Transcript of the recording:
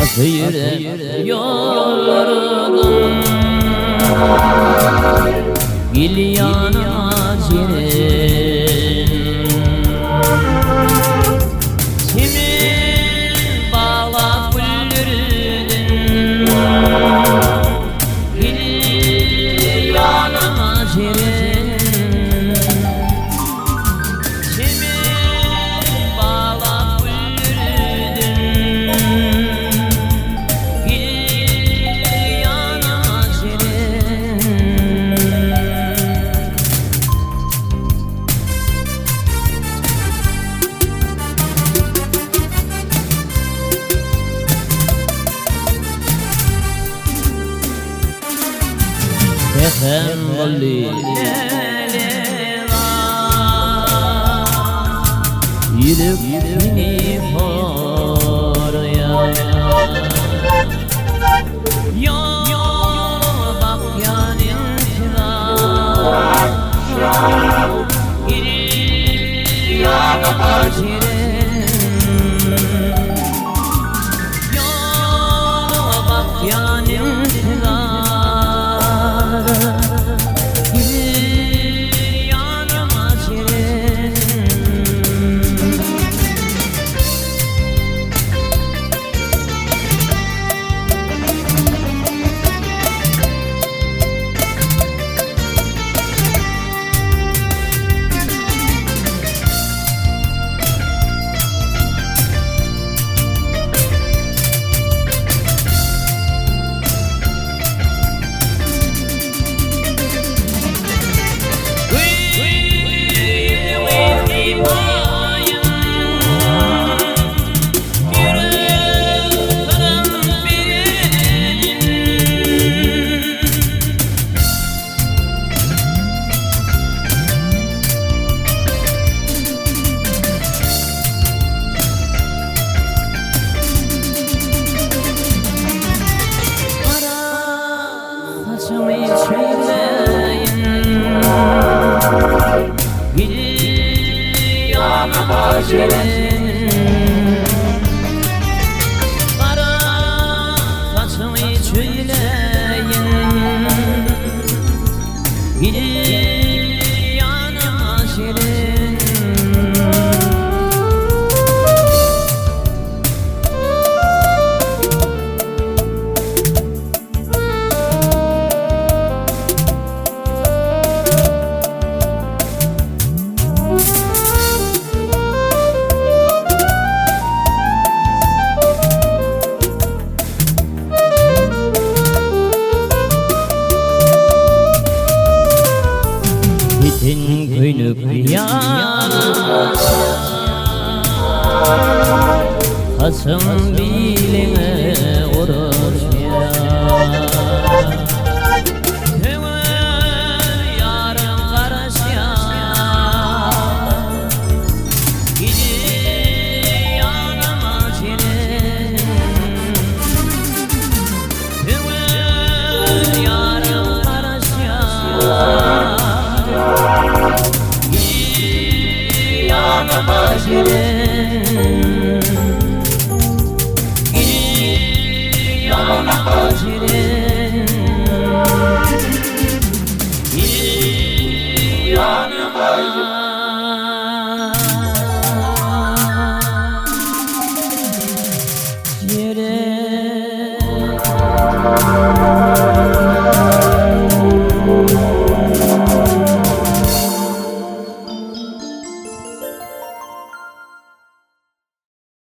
Yürek yollarından gil yanıma ciğerim Kimin bağla güldürdün gil yanıma ciğerim Kimin bağla güldürdün Efendim yüreğini oraya yoluma bak yanına gir yanıma ciğerim yoluma bak yanına Kara saçımı çöyleyin gidin yanıma şirin Bitin günlük yana Kasım biline uğraş ya Kömür yarım karış ya Gidin yanıma ciğerim Kömür yarım karış ya yanıma ciğerim gir yanıma ciğerim gir yanıma ciğerim